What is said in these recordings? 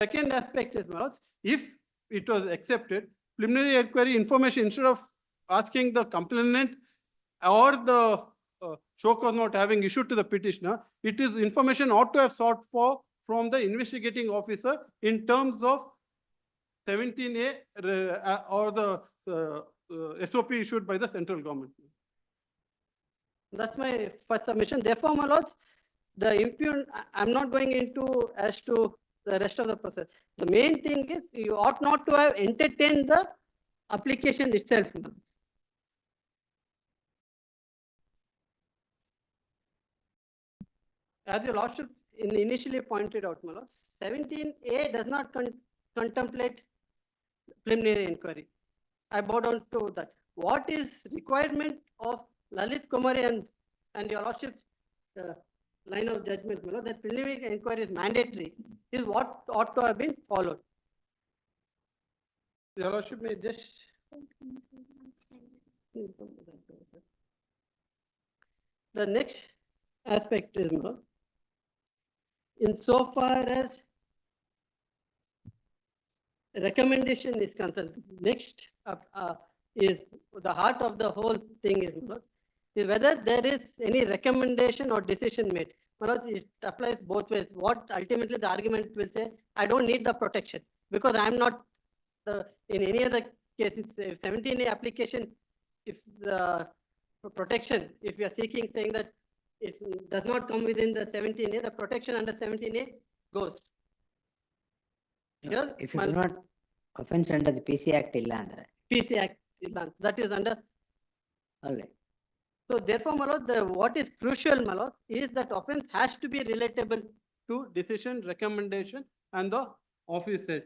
second aspect is, if it was accepted, preliminary inquiry information, instead of asking the complainant or the show cause not having issued to the petitioner, it is information ought to have sought for from the investigating officer in terms of 17A or the SOP issued by the central government. That's my first submission. Therefore, my lords, I'm not going into as to the rest of the process. The main thing is you ought not to have entertained the application itself. As your lordship initially pointed out, my lords, 17A does not contemplate preliminary inquiry. I bow down to that. What is requirement of Lalit Kumari and your lordship's line of judgment, that preliminary inquiry is mandatory, is what ought to have been followed. Your lordship may just. The next aspect is, insofar as recommendation is concerned, next is the heart of the whole thing is whether there is any recommendation or decision made. It applies both ways. What ultimately the argument will say, I don't need the protection because I am not in any other case. If 17A application, if the protection, if we are seeking, saying that it does not come within the 17A, the protection under 17A goes. No, if you do not offense under the PC Act, PC Act, that is under. All right. So therefore, my lord, what is crucial, my lord, is that offense has to be relatable to decision, recommendation, and the office head.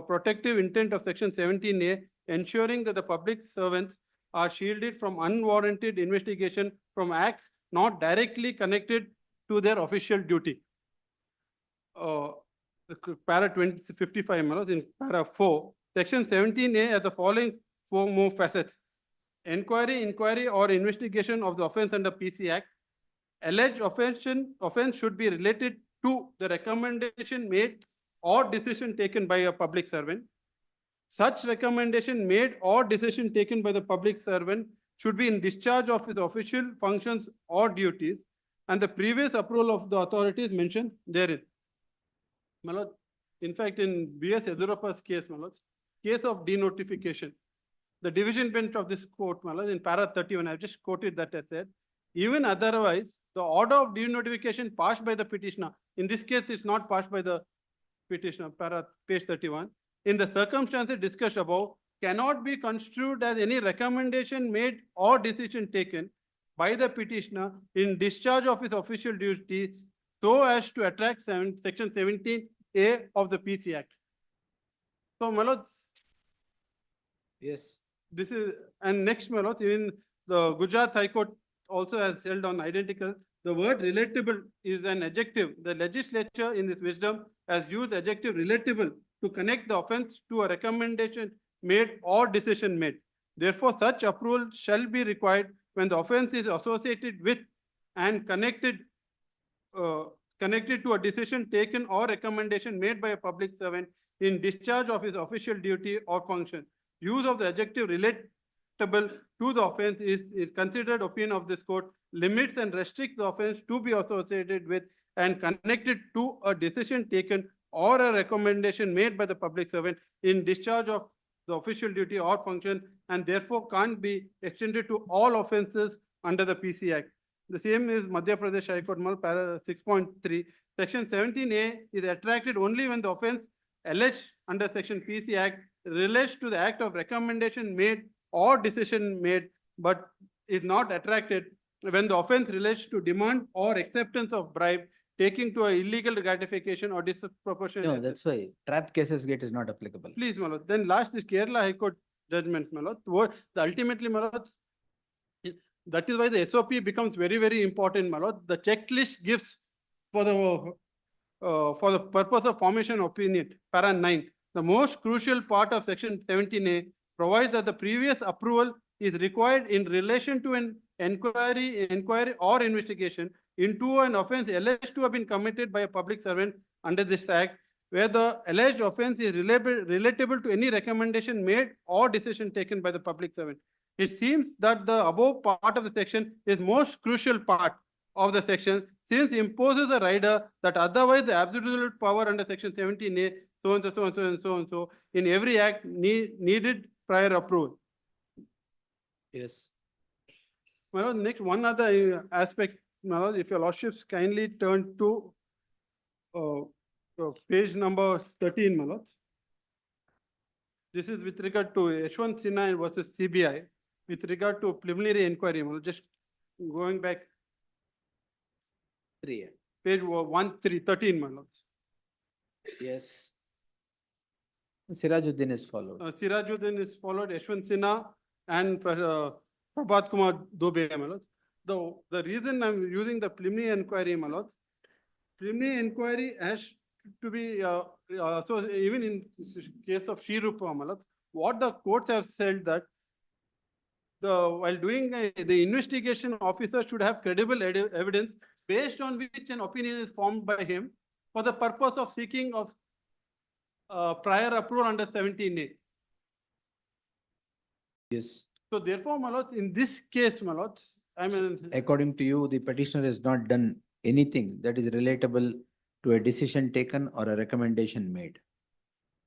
Protective intent of section 17A, ensuring that the public servants are shielded from unwarranted investigation from acts not directly connected to their official duty. Para 2055, in para 4, section 17A has the following 4 more facets. Inquiry or investigation of the offense under PC Act. Alleged offense should be related to the recommendation made or decision taken by a public servant. Such recommendation made or decision taken by the public servant should be in discharge of his official functions or duties, and the previous approval of the authorities mentioned therein. Malod, in fact, in B.S. Yedurappa's case, Malod, case of denotification, the division bench of this court, Malod, in para 31, I've just quoted that as said, even otherwise, the order of denotification passed by the petitioner, in this case, it's not passed by the petitioner, para page 31, in the circumstances discussed above, cannot be construed as any recommendation made or decision taken by the petitioner in discharge of his official duties so as to attract section 17A of the PC Act. So, Malod, yes, this is, and next, Malod, even the Gujarat High Court also has held on identical. The word relatable is an adjective. The legislature in this wisdom has used the adjective relatable to connect the offense to a recommendation made or decision made. Therefore, such approval shall be required when the offense is associated with and connected to a decision taken or recommendation made by a public servant in discharge of his official duty or function. Use of the adjective relatable to the offense is considered opinion of this court, limits and restricts the offense to be associated with and connected to a decision taken or a recommendation made by the public servant in discharge of the official duty or function and therefore can't be extended to all offences under the PC Act. The same is Madhya Pradesh High Court, para 6.3. Section 17A is attracted only when the offence alleged under Section PC Act relates to the act of recommendation made or decision made, but is not attracted when the offence relates to demand or acceptance of bribe, taking to a illegal gratification or disproportionate. No, that's why trap cases gate is not applicable. Please, Malot. Then last is Kerala High Court judgment, Malot. Ultimately, Malot, that is why the SOP becomes very, very important, Malot. The checklist gives for the purpose of formation opinion, para 9. The most crucial part of section 17A provides that the previous approval is required in relation to an inquiry or investigation into an offence alleged to have been committed by a public servant under this act, where the alleged offence is relatable to any recommendation made or decision taken by the public servant. It seems that the above part of the section is most crucial part of the section, since imposes a rider that otherwise the absolute power under section 17A, so and so, so and so, and so and so, in every act needed prior approval. Yes. Well, next one other aspect, if your lordships kindly turn to page number 13, Malot. This is with regard to H1 Sinha versus CBI, with regard to preliminary inquiry, Malot. Just going back. 3. Page 13, Malot. Yes. Sirajuddin is followed. Sirajuddin is followed, H1 Sinha and Prabhat Kumar Dubey, Malot. The reason I'm using the preliminary inquiry, Malot, preliminary inquiry has to be, so even in case of Shri Rupa, Malot, what the courts have said that while doing the investigation officer should have credible evidence based on which an opinion is formed by him for the purpose of seeking of prior approval under 17A. Yes. So therefore, Malot, in this case, Malot, I mean, According to you, the petitioner has not done anything that is relatable to a decision taken or a recommendation made.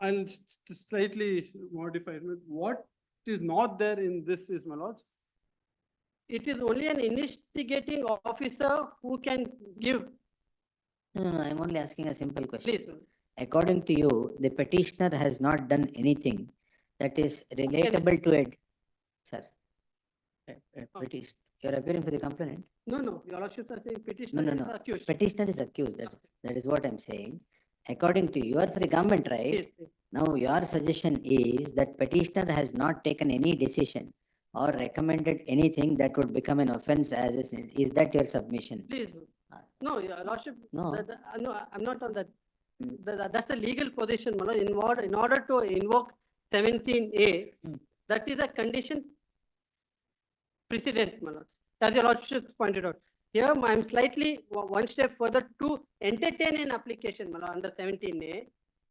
I'll slightly modify it. What is not there in this is, Malot, it is only an investigating officer who can give. No, I'm only asking a simple question. Please. According to you, the petitioner has not done anything that is relatable to it. Sir, petition. You're appearing for the complainant? No, your lordships are saying petitioner No. is accused. Petitioner is accused. That is what I'm saying. According to you are for the government, right? Please. Now, your suggestion is that petitioner has not taken any decision or recommended anything that would become an offence as is that your submission? Please. No, your lordship. No. No, I'm not on that. That's the legal position, Manoj. In order to invoke 17A, that is a condition precedent, Manoj. As your lordship pointed out. Here, I'm slightly one step further to entertain an application, Manoj, under 17A.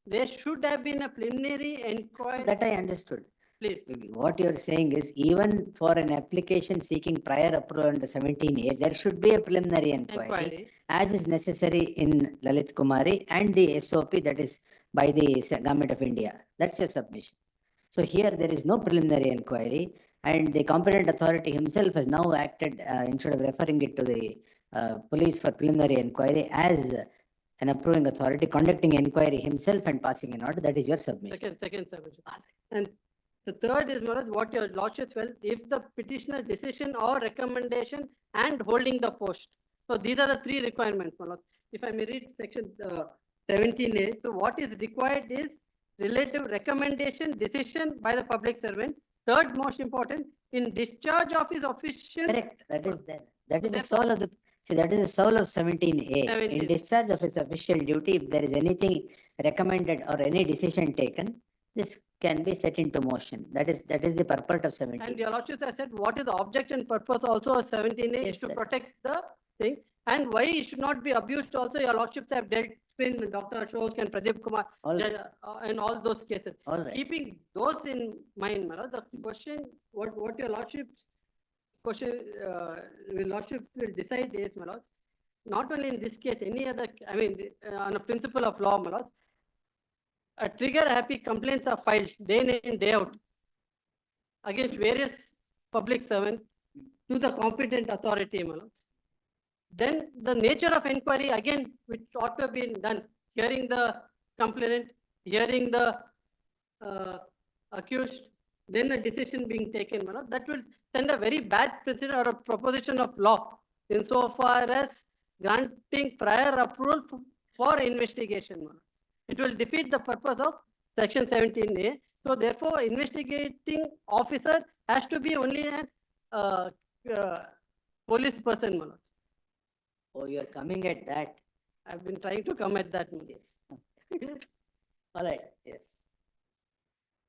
There should have been a preliminary inquiry. That I understood. Please. What you're saying is even for an application seeking prior approval under 17A, there should be a preliminary inquiry as is necessary in Lalit Kumari and the SOP that is by the Government of India. That's your submission. So here there is no preliminary inquiry and the competent authority himself has now acted instead of referring it to the police for preliminary inquiry as an approving authority conducting inquiry himself and passing an order. That is your submission. Second submission. And the third is, Manoj, what your lordship felt, if the petitioner decision or recommendation and holding the post. So these are the three requirements, Manoj. If I may read section 17A, so what is required is relative recommendation, decision by the public servant. Third most important, in discharge of his official. Correct. That is the soul of the. See, that is the soul of 17A. In discharge of his official duty, if there is anything recommended or any decision taken, this can be set into motion. That is the purport of 17. And your lordship has said what is the object and purpose also of 17A is to protect the thing. And why it should not be abused also, your lordships have dealt in Dr. Ashok and Pradeep Kumar in all those cases. All right. Keeping those in mind, Manoj, the question, what your lordships question, lordships will decide is, Manoj, not only in this case, any other, I mean, on a principle of law, Manoj, a trigger-happy complaints are filed day in and day out. against various public servants to the competent authority, my lords. Then the nature of inquiry, again, which ought to have been done, hearing the complainant, hearing the accused, then a decision being taken, my lord, that will send a very bad precedent or a proposition of law insofar as granting prior approval for investigation, my lord. It will defeat the purpose of section 17A. So therefore, investigating officer has to be only a police person, my lord. Oh, you are coming at that. I've been trying to come at that. Yes. All right, yes.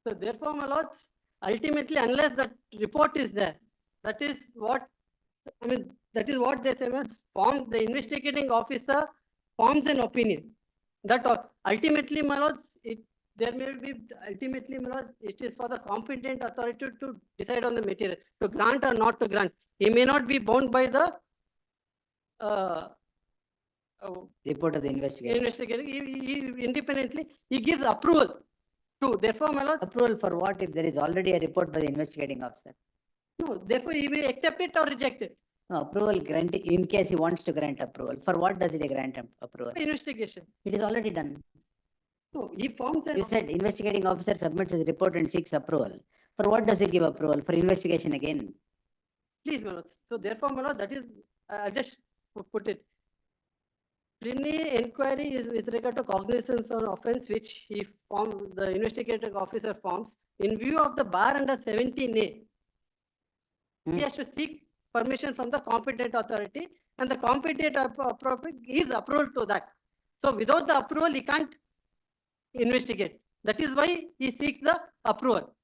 So therefore, my lords, ultimately, unless that report is there, that is what, I mean, that is what they say, the investigating officer forms an opinion. That ultimately, my lords, there may be, ultimately, my lord, it is for the competent authority to decide on the material, to grant or not to grant. He may not be bound by the Report of the investigation. investigating, he independently, he gives approval to, therefore, my lord, Approval for what if there is already a report by the investigating officer? no, therefore, he may accept it or reject it. No, approval granted in case he wants to grant approval. For what does it grant approval? Investigation. It is already done. No, he forms an. You said investigating officer submits his report and seeks approval. For what does he give approval? For investigation again? Please, my lord. So therefore, my lord, that is, I'll just put it. Preliminary inquiry is with regard to cognizance of offence which the investigating officer forms in view of the bar under 17A. He has to seek permission from the competent authority, and the competent appropriate gives approval to that. So without the approval, he can't investigate. That is why he seeks the approval.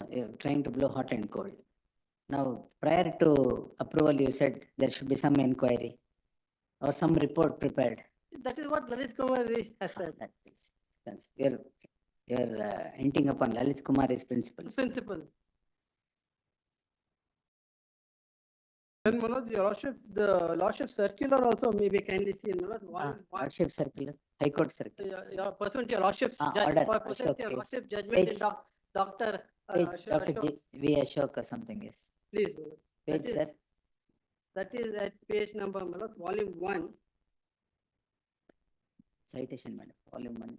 You're trying to blow hot and cold. Now, prior to approval, you said there should be some inquiry or some report prepared. That is what Lalit Kumar has said. That makes sense. You're hinting upon Lalit Kumar's principles. Principle. Then, Manoj, your lordship, The lordship circular also may be kindly seen. Lordship circular, High Court circular. Pursuant to your lordship's Order, pursuant to your Ashok, lordship yes. judgment in Page- Dr. Page, Ashok- Dr. V. Ashok or something, yes. Please, Page, That is- sir. that is at page number, my lord, volume 1. Citation, madam. Volume 1.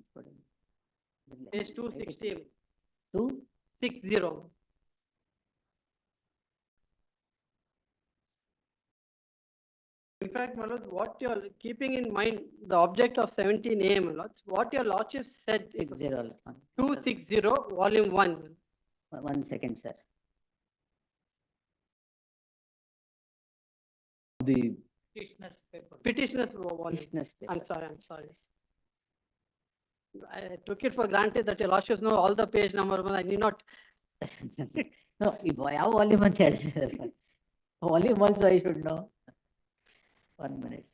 Page 260. 2? 60. In fact, my lord, what you're keeping in mind, the object of 17A, my lord, what your lordship said, 60. 260, volume 1. 1 second, sir. The Petitioner's volume. Petitioner's paper. I'm sorry. I took it for granted that your lordships know all the page number, but I need not. No, ಯಾವ volume ಅಂತ ಹೇಳಿದ್ರೆ volume also I should know. 1 minute.